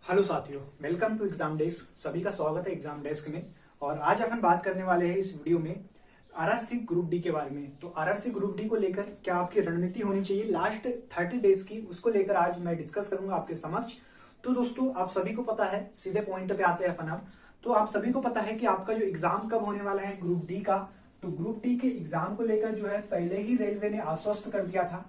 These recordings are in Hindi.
हेलो साथियों, वेलकम टू एग्जाम डेस्क। सभी का स्वागत है एग्जाम डेस्क में। और आज अपन बात करने वाले हैं इस वीडियो में आरआरसी ग्रुप डी के बारे में। तो आरआरसी ग्रुप डी को लेकर क्या आपकी रणनीति होनी चाहिए लास्ट 30 डेज की, उसको लेकर आज मैं डिस्कस करूंगा आपके समक्ष। तो दोस्तों, आप सभी को पता है, सीधे पॉइंट पे आते हैं अपन अब। तो आप सभी को पता है कि आपका जो एग्जाम कब होने वाला है ग्रुप डी का। तो ग्रुप डी के एग्जाम को लेकर जो है पहले ही रेलवे ने आश्वस्त कर दिया था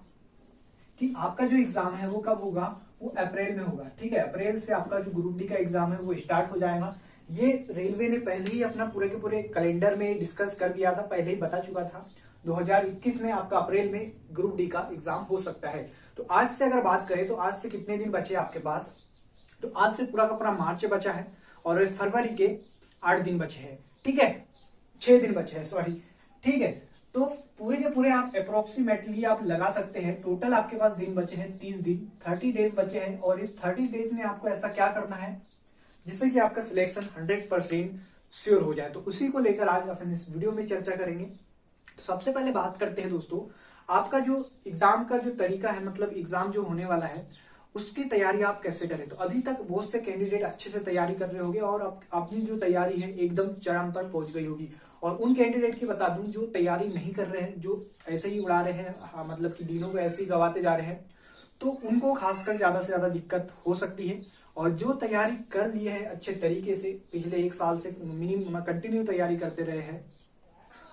कि आपका जो एग्जाम है वो कब होगा, वो अप्रैल में होगा। ठीक है, अप्रैल से आपका जो ग्रुप डी का एग्जाम है वो स्टार्ट हो जाएगा। ये रेलवे ने पहले ही अपना पूरे के पूरे कैलेंडर में डिस्कस कर दिया था, पहले ही बता चुका था। 2021 में आपका अप्रैल में ग्रुप डी का एग्जाम हो सकता है। तो आज से अगर बात करें तो आज से कितने दिन बचे आपके पास, तो आज से पूरा का पूरा मार्च बचा है और फरवरी के 8 दिन बचे हैं। ठीक है, 6 दिन बचे हैं, सॉरी। ठीक है, तो पूरे के पूरे आप अप्रोक्सीमेटली आप लगा सकते हैं। टोटल आपके पास दिन बचे हैं 30 दिन, 30 डेज बचे हैं। और इस 30 डेज में आपको ऐसा क्या करना है जिससे कि आपका सिलेक्शन 100% श्योर हो जाए। तो उसी को लेकर आज अपन इस वीडियो में चर्चा करेंगे। तो सबसे पहले बात करते हैं दोस्तों, आपका जो एग्जाम का जो तरीका है, मतलब एग्जाम जो होने वाला है उसकी तैयारी आप कैसे करें। तो अभी तक बहुत से कैंडिडेट अच्छे से तैयारी कर रहे होंगे और अपनी जो तैयारी है एकदम चरम पर पहुंच गई होगी। और उन कैंडिडेट की बता दूं जो तैयारी नहीं कर रहे हैं, जो ऐसे ही उड़ा रहे हैं, मतलब कि दिनों को ऐसे ही गवाते जा रहे हैं, तो उनको खासकर ज्यादा से ज्यादा दिक्कत हो सकती है। और जो तैयारी कर लिए है अच्छे तरीके से, पिछले 1 साल से मिनिमम कंटिन्यू तैयारी करते रहे हैं,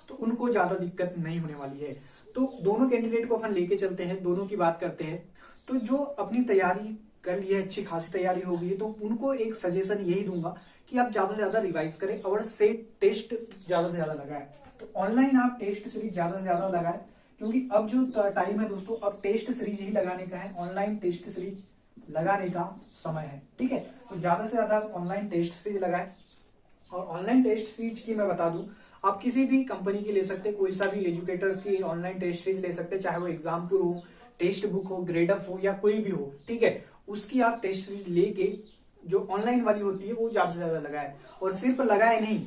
तो उनको ज्यादा दिक्कत नहीं होने वाली है। तो दोनों कैंडिडेट को अपन लेके चलते हैं, दोनों की बात करते हैं। तो जो अपनी तैयारी कर ली है, अच्छी खासी तैयारी हो गई है, तो उनको एक सजेशन यही दूंगा कि आप ज्यादा से ज्यादा रिवाइज करें और सेट टेस्ट ज्यादा से ज्यादा लगाएं। तो ऑनलाइन आप टेस्ट सीरीज ज्यादा से ज्यादा लगाएं, क्योंकि अब जो टाइम है दोस्तों, अब टेस्ट सीरीज ही लगाने का है, ऑनलाइन टेस्ट सीरीज लगाने का समय है। ठीक है, तो ज्यादा से ज्यादा ऑनलाइन टेस्ट सीरीज लगाएं। और ऑनलाइन टेस्ट सीरीज की मैं बता दूं, आप किसी भी कंपनी की ले सकते हैं, कोई सा भी एजुकेटर्स की ऑनलाइन टेस्ट सीरीज ले सकते हैं, चाहे वो एग्जाम्पल हो, टेक्स्ट बुक हो, ग्रेडअप हो या कोई भी हो। ठीक है, उसकी आप टेस्ट सीरीज लेके जो ऑनलाइन वाली होती है वो ज्यादा से ज्यादा लगाए। और सिर्फ लगाए नहीं,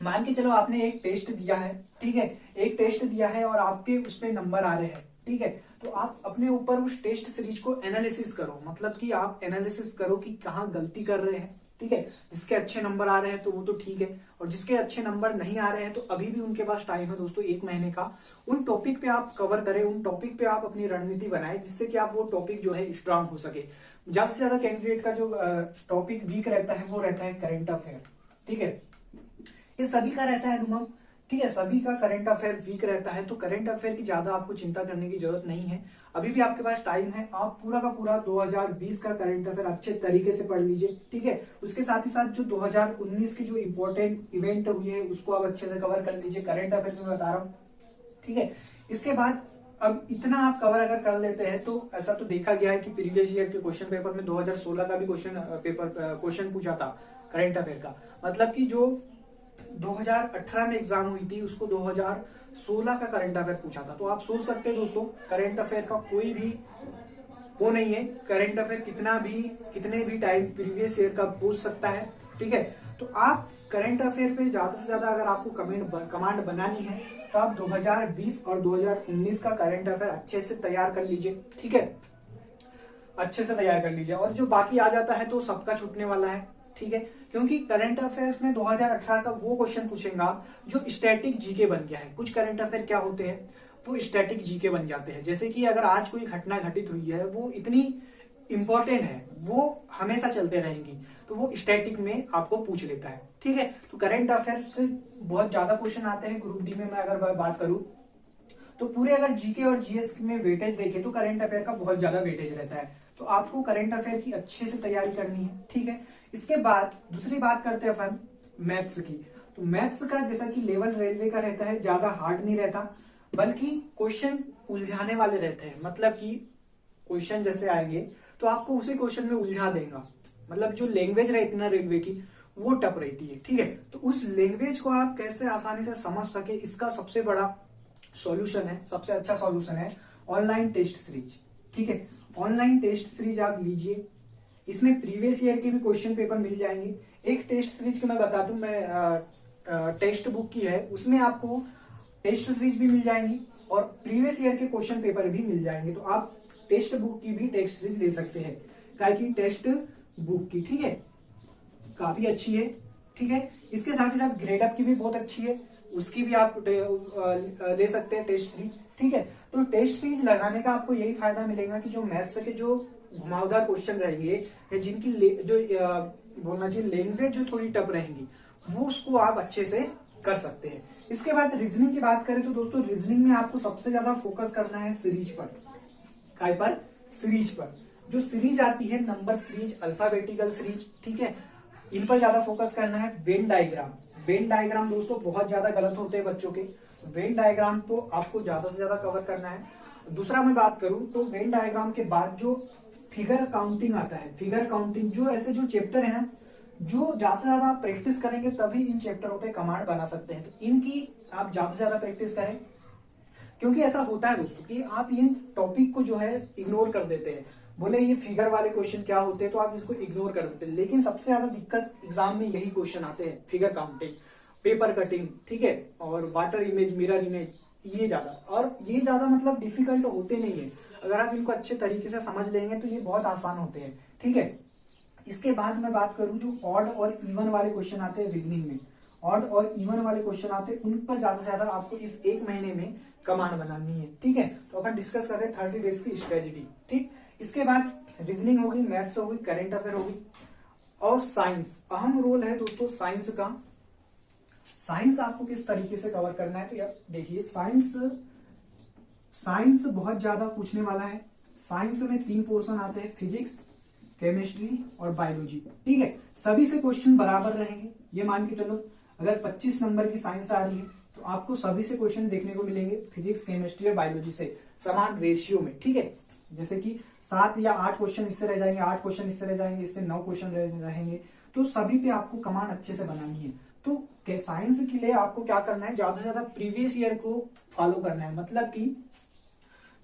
मान के चलो आपने एक टेस्ट दिया है, ठीक है, एक टेस्ट दिया है और आपके उसमें नंबर आ रहे हैं, ठीक है, तो आप अपने ऊपर उस टेस्ट सीरीज को एनालिसिस करो। मतलब कि आप एनालिसिस करो कि कहाँ गलती कर रहे हैं। ठीक है, जिसके अच्छे नंबर आ रहे हैं तो वो तो ठीक है, और जिसके अच्छे नंबर नहीं आ रहे हैं तो अभी भी उनके पास टाइम है दोस्तों, 1 महीने का। उन टॉपिक पे आप कवर करें, उन टॉपिक पे आप अपनी रणनीति बनाएं, जिससे कि आप वो टॉपिक जो है स्ट्रांग हो सके। ज्यादा से ज्यादा कैंडिडेट का जो टॉपिक वीक रहता है वो रहता है करंट अफेयर। ठीक है, ये सभी का रहता है अनुभव। ठीक है, सभी का करंट अफेयर वीक रहता है, तो करंट अफेयर की ज्यादा आपको चिंता करने की जरूरत नहीं है। अभी भी आपके पास टाइम है, आप पूरा का पूरा 2020 का करंट अफेयर अच्छे तरीके से पढ़ लीजिए। ठीक है, उसके साथ ही साथ जो 2019 की जो इंपॉर्टेंट इवेंट हुई है उसको आप अच्छे से कवर कर लीजिए, करंट अफेयर में बता रहा हूँ। ठीक है, इसके बाद अब इतना आप कवर अगर कर लेते हैं तो ऐसा तो देखा गया है कि प्रीवियस ईयर के क्वेश्चन पेपर में 2016 का भी क्वेश्चन पूछा था करंट अफेयर का। मतलब कि जो 2018 में एग्जाम हुई थी उसको 2016 का करंट अफेयर पूछा था। तो आप सोच सकते हैं दोस्तों, करंट अफेयर का कोई भी वो नहीं है, करंट अफेयर कितने भी टाइम प्रीवियस ईयर का पूछ सकता है। ठीक है, तो आप करंट अफेयर पे ज्यादा से ज्यादा अगर आपको कमांड बनानी है तो आप 2020 और 2019 का करंट अफेयर अच्छे से तैयार कर लीजिए। ठीक है, अच्छे से तैयार कर लीजिए, और जो बाकी आ जाता है तो सबका छूटने वाला है। ठीक है, क्योंकि करंट अफेयर्स में 2018 का वो क्वेश्चन पूछेगा जो स्टैटिक जीके बन गया है। कुछ करंट अफेयर क्या होते हैं, वो स्टैटिक जीके बन जाते हैं। जैसे कि अगर आज कोई घटना घटित हुई है, वो इतनी इंपॉर्टेंट है, वो हमेशा चलते रहेंगी, तो वो स्टैटिक में आपको पूछ लेता है। ठीक है, तो करंट अफेयर से बहुत ज्यादा क्वेश्चन आते हैं ग्रुप डी में। मैं अगर बात करूं तो पूरे अगर जीके और जीएस में वेटेज देखें तो करंट अफेयर का बहुत ज्यादा वेटेज रहता है। तो आपको करंट अफेयर की अच्छे से तैयारी करनी है। ठीक है, इसके बाद दूसरी बात करते हैं अपन मैथ्स की। तो मैथ्स का जैसा कि लेवल रेलवे का रहता है, ज्यादा हार्ड नहीं रहता, बल्कि क्वेश्चन उलझाने वाले रहते हैं। मतलब कि क्वेश्चन जैसे आएंगे तो आपको उसी क्वेश्चन में उलझा देगा। मतलब जो लैंग्वेज रहती है ना रेलवे की, वो टफ रहती है। ठीक है, तो उस लैंग्वेज को आप कैसे आसानी से समझ सके, इसका सबसे बड़ा सॉल्यूशन है, सबसे अच्छा सॉल्यूशन है ऑनलाइन टेस्ट सीरीज। ठीक है, ऑनलाइन टेस्ट सीरीज आप लीजिए, इसमें प्रीवियस ईयर के भी क्वेश्चन पेपर मिल जाएंगे। एक टेस्ट सीरीज की मैं बता दूं, मैं टेक्स्ट बुक की है, उसमें आपको टेस्ट सीरीज भी मिल जाएंगी और प्रीवियस ईयर के क्वेश्चन पेपर भी मिल जाएंगे। तो आप टेक्स्ट बुक की भी टेस्ट सीरीज ले सकते हैं, क्या कि टेस्ट बुक की, ठीक है, काफी अच्छी है, ठीक है। इसके साथ ही साथ ग्रेडअप की भी बहुत अच्छी है, उसकी भी आप ले सकते हैं टेस्ट सीरीज, ठीक है। तो टेस्ट सीरीज लगाने का आपको यही फायदा मिलेगा कि जो मैथ्स के जो घुमावदार क्वेश्चन रहेंगे या जिनकी बोलना चाहिए लैंग्वेज जो थोड़ी टफ रहेंगी, वो उसको आप अच्छे से कर सकते हैं। इसके बाद रीजनिंग की बात करें तो दोस्तों रीजनिंग में आपको सबसे ज्यादा फोकस करना है सीरीज पर, काय पर, सीरीज पर। जो सीरीज आती है नंबर सीरीज, अल्फाबेटिकल सीरीज, ठीक है, इन पर ज्यादा फोकस करना है। वेन डायग्राम, वेन डायग्राम दोस्तों बहुत ज्यादा गलत होते हैं बच्चों के, वेन डायग्राम को आपको ज्यादा से ज्यादा कवर करना है। दूसरा मैं बात करूं तो वेन डायग्राम के बाद जो फिगर काउंटिंग आता है, फिगर काउंटिंग, जो ऐसे जो चैप्टर है ना, जो ज्यादा से ज्यादा प्रैक्टिस करेंगे तभी इन चैप्टरों पे कमांड बना सकते हैं, तो इनकी आप ज्यादा से ज्यादा प्रैक्टिस करें। क्योंकि ऐसा होता है दोस्तों कि आप इन टॉपिक को जो है इग्नोर कर देते हैं, बोले ये फिगर वाले क्वेश्चन क्या होते हैं तो आप इसको इग्नोर कर देते हैं, लेकिन सबसे ज्यादा दिक्कत एग्जाम में यही क्वेश्चन आते हैं, फिगर काउंटिंग, पेपर कटिंग, ठीक है, और वाटर इमेज, मिरर इमेज, ये ज्यादा, और ये ज्यादा मतलब डिफिकल्ट होते नहीं है। अगर आप इनको अच्छे तरीके से समझ लेंगे तो ये बहुत आसान होते हैं, ठीक है। इसके बाद मैं बात करूं जो ऑड और इवन वाले क्वेश्चन आते हैं रीजनिंग में, ऑड और इवन वाले क्वेश्चन आते हैं, उन पर ज्यादा से ज्यादा आपको इस एक महीने में कमांड बनानी है, ठीक है। तो अपन डिस्कस कर रहे हैं 30 डेज की स्ट्रेटेजी, ठीक। इसके बाद रीजनिंग होगी, मैथ्स होगी, करंट अफेयर होगी, और साइंस। अहम रोल है दोस्तों साइंस का। साइंस आपको किस तरीके से कवर करना है, तो यार देखिए साइंस बहुत ज्यादा पूछने वाला है। साइंस में 3 पोर्शन आते हैं, फिजिक्स, केमिस्ट्री और बायोलॉजी, ठीक है। सभी से क्वेश्चन बराबर रहेंगे, ये मान के चलो अगर 25 नंबर की साइंस आ रही है तो आपको सभी से क्वेश्चन देखने को मिलेंगे, फिजिक्स, केमिस्ट्री और बायोलॉजी से समान रेशियो में, ठीक है। जैसे कि 7 या 8 क्वेश्चन इससे रह जाएंगे, 8 क्वेश्चन इससे रह जाएंगे, इससे 9 क्वेश्चन रहेंगे, तो सभी पे आपको कमांड अच्छे से बनानी है। तो साइंस के लिए आपको क्या करना है, ज्यादा से ज्यादा प्रीवियस ईयर को फॉलो करना है, मतलब कि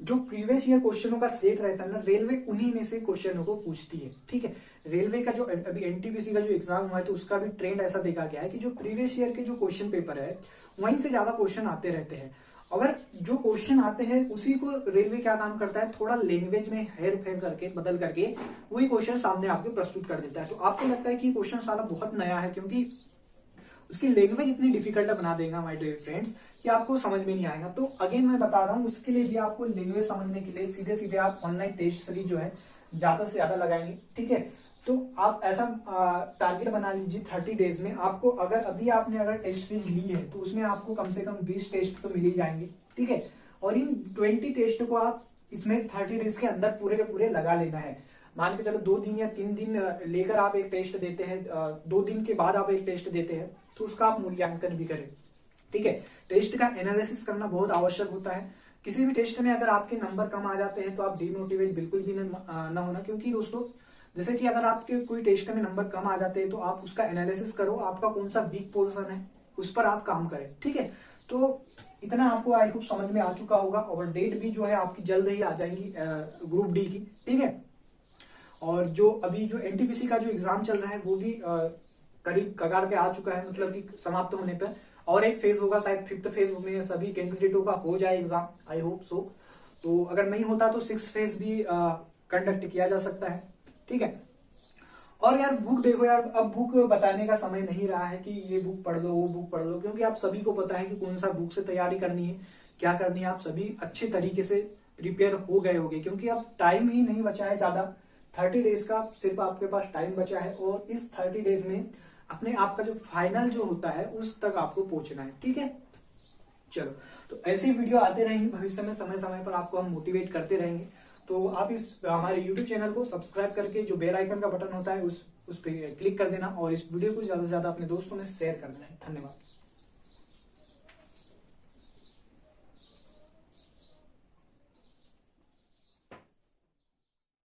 जो प्रीवियस ईयर क्वेश्चनों का सेट रहता है ना, रेलवे उन्हीं में से क्वेश्चनों को पूछती है, ठीक है। रेलवे का जो अभी एनटीपीसी का जो एग्जाम हुआ है तो उसका भी ट्रेंड ऐसा देखा गया है कि जो प्रीवियस ईयर के जो क्वेश्चन पेपर है वहीं से ज्यादा क्वेश्चन आते रहते हैं। अगर जो क्वेश्चन आते हैं उसी को रेलवे क्या काम करता है, थोड़ा लैंग्वेज में हेर फेर करके, बदल करके वही क्वेश्चन सामने आपको प्रस्तुत कर देता है। तो आपको लगता है कि क्वेश्चन सारा बहुत नया है, क्योंकि उसकी लैंग्वेज इतनी डिफिकल्ट बना देगा माय डियर फ्रेंड्स कि आपको समझ में नहीं आएगा। तो अगेन मैं बता रहा हूँ, उसके लिए भी आपको लैंग्वेज समझने के लिए सीधे सीधे आप ऑनलाइन टेस्ट सीरीज जो है ज्यादा से ज्यादा लगाएंगे, ठीक है। तो आप ऐसा टारगेट बना लीजिए 30 डेज में आपको, अगर टेस्ट सीरीज ली है तो उसमें आपको कम से कम 20 टेस्ट तो मिल ही जाएंगे, ठीक है। और इन 20 टेस्ट को आप इसमें 30 डेज के अंदर पूरे के पूरे लगा लेना है। मान के चलो 2 दिन या 3 दिन लेकर आप एक टेस्ट देते हैं, 2 दिन के बाद आप एक टेस्ट देते हैं, तो उसका आप मूल्यांकन भी करें, ठीक है। टेस्ट का एनालिसिस करना बहुत आवश्यक होता है। किसी भी टेस्ट में अगर आपके नंबर कम आ जाते हैं तो आप डिमोटिवेट बिल्कुल भी ना होना, क्योंकि दोस्तों जैसे कि अगर आपके कोई टेस्ट में नंबर कम आ जाते हैं तो आप उसका एनालिसिस करो, आपका कौन सा वीक पोर्शन है उस पर आप काम करें, ठीक है। तो इतना आपको आई होप समझ में आ चुका होगा, और डेट भी जो है आपकी जल्द ही आ जाएंगी ग्रुप डी की, ठीक है। और जो अभी जो एनटीपीसी का जो एग्जाम चल रहा है वो भी करीब कगार पे आ चुका है, मतलब कि समाप्त होने पर, और एक फेज होगा शायद 5th फेज में सभी कैंडिडेटों का हो जाए एग्जाम, आई होप सो। तो अगर नहीं होता तो 6th फेज भी कंडक्ट किया जा सकता है, ठीक है। और यार बुक देखो यार, अब बुक बताने का समय नहीं रहा है कि ये बुक पढ़ लो, वो बुक पढ़ लो, क्योंकि आप सभी को पता है कि कौन सा बुक से तैयारी करनी है, क्या करनी है। आप सभी अच्छे तरीके से प्रिपेयर हो गए होंगे, क्योंकि अब टाइम ही नहीं बचा है ज्यादा, 30 डेज का सिर्फ आपके पास टाइम बचा है, और इस 30 डेज में अपने आप का जो फाइनल जो होता है उस तक आपको पहुंचना है, ठीक है। चलो, तो ऐसे वीडियो आते रहेंगे भविष्य में, समय समय पर आपको हम मोटिवेट करते रहेंगे। तो आप इस हमारे YouTube चैनल को सब्सक्राइब करके जो बेल आइकन का बटन होता है उस पर क्लिक कर देना, और इस वीडियो को ज्यादा से ज्यादा अपने दोस्तों में शेयर कर देना। धन्यवाद।